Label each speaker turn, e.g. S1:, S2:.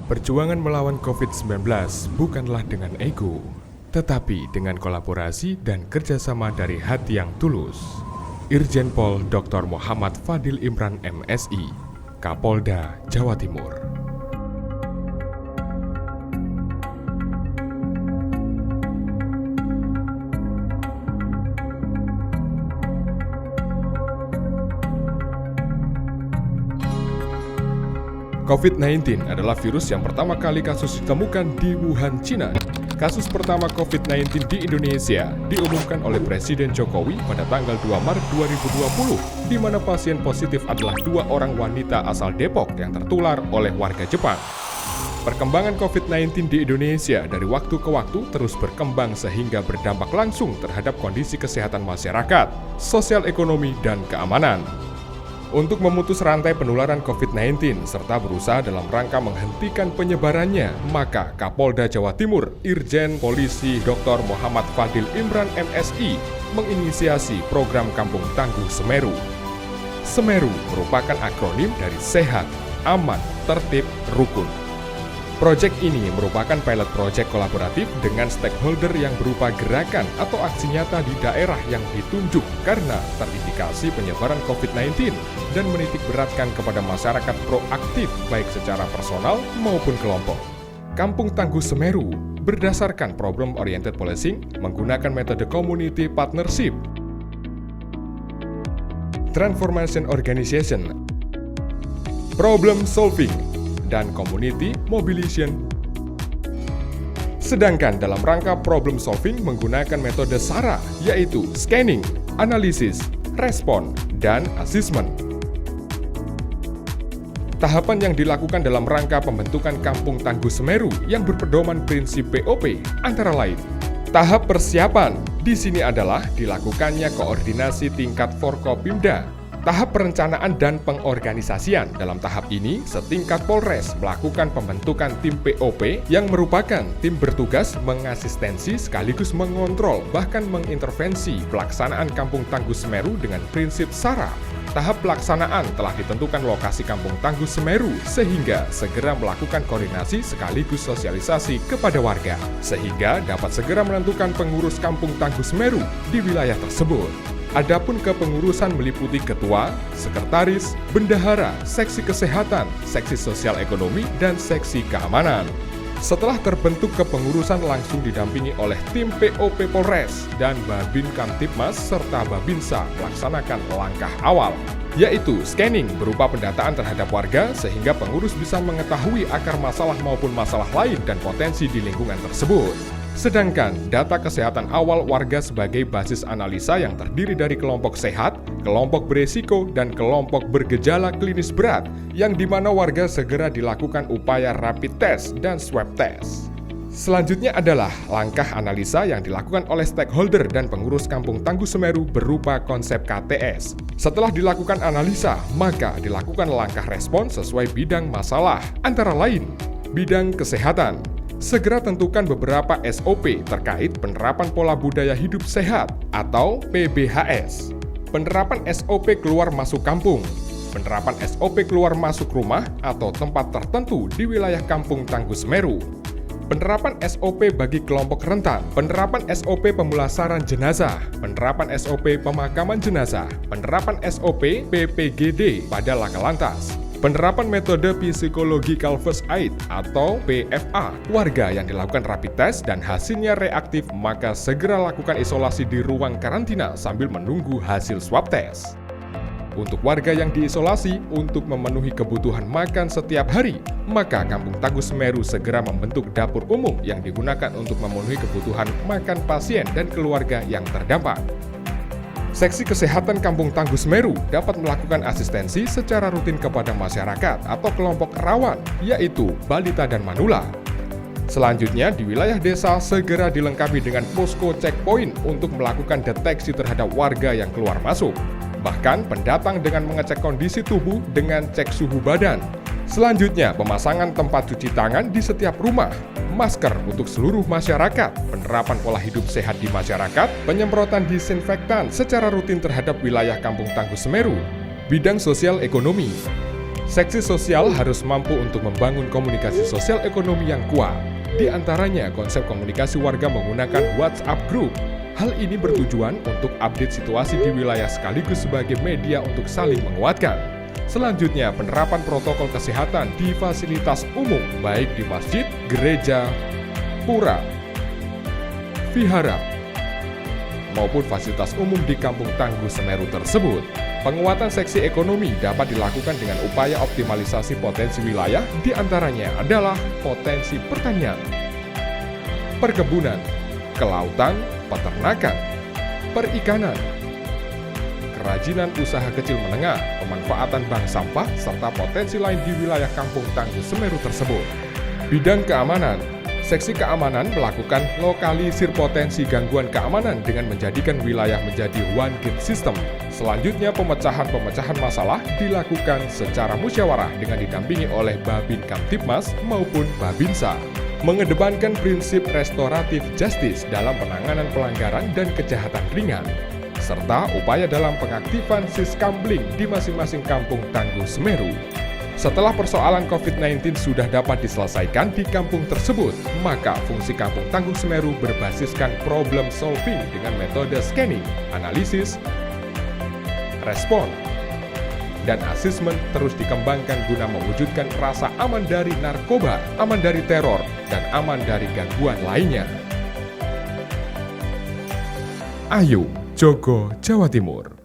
S1: Perjuangan melawan COVID-19 bukanlah dengan ego, tetapi dengan kolaborasi dan kerjasama dari hati yang tulus. Irjen Pol Dr. Muhammad Fadil Imran MSI, Kapolda, Jawa Timur. COVID-19 adalah virus yang pertama kali kasus ditemukan di Wuhan, Cina. Kasus pertama COVID-19 di Indonesia diumumkan oleh Presiden Jokowi pada tanggal 2 Maret 2020, di mana pasien positif adalah 2 orang wanita asal Depok yang tertular oleh warga Jepang. Perkembangan COVID-19 di Indonesia dari waktu ke waktu terus berkembang sehingga berdampak langsung terhadap kondisi kesehatan masyarakat, sosial ekonomi, dan keamanan. Untuk memutus rantai penularan COVID-19 serta berusaha dalam rangka menghentikan penyebarannya, maka Kapolda Jawa Timur, Irjen Polisi Dr. Muhammad Fadil Imran MSI, menginisiasi program Kampung Tangguh Semeru. Semeru merupakan akronim dari sehat, aman, tertib, rukun. Proyek ini merupakan pilot project kolaboratif dengan stakeholder yang berupa gerakan atau aksi nyata di daerah yang ditunjuk karena terindikasi penyebaran COVID-19 dan menitik beratkan kepada masyarakat proaktif baik secara personal maupun kelompok. Kampung Tangguh Semeru berdasarkan problem-oriented policing menggunakan metode community partnership, transformation organization, problem solving, dan community mobilization. Sedangkan dalam rangka problem solving menggunakan metode SARA, yaitu scanning, analisis, respon, dan assessment. Tahapan yang dilakukan dalam rangka pembentukan Kampung Tangguh Semeru yang berpedoman prinsip POP antara lain. Tahap persiapan di sini adalah dilakukannya koordinasi tingkat Forkopimda. Tahap perencanaan dan pengorganisasian. Dalam tahap ini, setingkat Polres melakukan pembentukan tim POP yang merupakan tim bertugas mengasistensi sekaligus mengontrol bahkan mengintervensi pelaksanaan Kampung Tangguh Semeru dengan prinsip SARA. Tahap pelaksanaan telah ditentukan lokasi Kampung Tangguh Semeru sehingga segera melakukan koordinasi sekaligus sosialisasi kepada warga sehingga dapat segera menentukan pengurus Kampung Tangguh Semeru di wilayah tersebut. Adapun kepengurusan meliputi ketua, sekretaris, bendahara, seksi kesehatan, seksi sosial ekonomi, dan seksi keamanan. Setelah terbentuk kepengurusan langsung didampingi oleh tim POP Polres dan Babin Kamtibmas serta Babinsa melaksanakan langkah awal, yaitu scanning berupa pendataan terhadap warga sehingga pengurus bisa mengetahui akar masalah maupun masalah lain dan potensi di lingkungan tersebut. Sedangkan data kesehatan awal warga sebagai basis analisa yang terdiri dari kelompok sehat, kelompok beresiko, dan kelompok bergejala klinis berat, yang dimana warga segera dilakukan upaya rapid test dan swab test. Selanjutnya adalah langkah analisa yang dilakukan oleh stakeholder dan pengurus Kampung Tangguh Semeru berupa konsep KTS. Setelah dilakukan analisa, maka dilakukan langkah respon sesuai bidang masalah, antara lain bidang kesehatan. Segera tentukan beberapa SOP terkait penerapan pola budaya hidup sehat atau PBHS. Penerapan SOP keluar masuk kampung. Penerapan SOP keluar masuk rumah atau tempat tertentu di wilayah Kampung Tangguh Semeru. Penerapan SOP bagi kelompok rentan. Penerapan SOP pemulasaran jenazah. Penerapan SOP pemakaman jenazah. Penerapan SOP PPGD pada laka lantas. Penerapan metode Psychological First Aid atau PFA. Warga yang dilakukan rapid test dan hasilnya reaktif maka segera lakukan isolasi di ruang karantina sambil menunggu hasil swab test. Untuk warga yang diisolasi untuk memenuhi kebutuhan makan setiap hari, maka Kampung Tangguh Semeru segera membentuk dapur umum yang digunakan untuk memenuhi kebutuhan makan pasien dan keluarga yang terdampak. Seksi Kesehatan Kampung Tangguh Semeru dapat melakukan asistensi secara rutin kepada masyarakat atau kelompok rawan, yaitu balita dan manula. Selanjutnya, di wilayah desa segera dilengkapi dengan posko checkpoint untuk melakukan deteksi terhadap warga yang keluar masuk. Bahkan pendatang dengan mengecek kondisi tubuh dengan cek suhu badan. Selanjutnya, pemasangan tempat cuci tangan di setiap rumah, masker untuk seluruh masyarakat, penerapan pola hidup sehat di masyarakat, penyemprotan disinfektan secara rutin terhadap wilayah Kampung Tangguh Semeru, bidang sosial ekonomi. Seksi sosial harus mampu untuk membangun komunikasi sosial ekonomi yang kuat. Di antaranya konsep komunikasi warga menggunakan WhatsApp Group. Hal ini bertujuan untuk update situasi di wilayah sekaligus sebagai media untuk saling menguatkan. Selanjutnya, penerapan protokol kesehatan di fasilitas umum, baik di masjid, gereja, pura, vihara, maupun fasilitas umum di Kampung Tangguh Semeru tersebut. Penguatan seksi ekonomi dapat dilakukan dengan upaya optimalisasi potensi wilayah, diantaranya adalah potensi pertanian, perkebunan, kelautan, peternakan, perikanan, kerajinan usaha kecil menengah, pemanfaatan bank sampah, serta potensi lain di wilayah Kampung Tangguh Semeru tersebut. Bidang keamanan. Seksi keamanan melakukan lokalisir potensi gangguan keamanan dengan menjadikan wilayah menjadi one gate system. Selanjutnya, pemecahan masalah dilakukan secara musyawarah dengan didampingi oleh Babin Kamtibmas maupun Babinsa. Mengedepankan prinsip restoratif justice dalam penanganan pelanggaran dan kejahatan ringan, serta upaya dalam pengaktifan Siskamling di masing-masing Kampung Tangguh Semeru. Setelah persoalan COVID-19 sudah dapat diselesaikan di kampung tersebut, maka fungsi Kampung Tangguh Semeru berbasiskan problem solving dengan metode scanning, analisis, respon, dan asesmen terus dikembangkan guna mewujudkan rasa aman dari narkoba, aman dari teror, dan aman dari gangguan lainnya. Ayu, Jogo, Jawa Timur.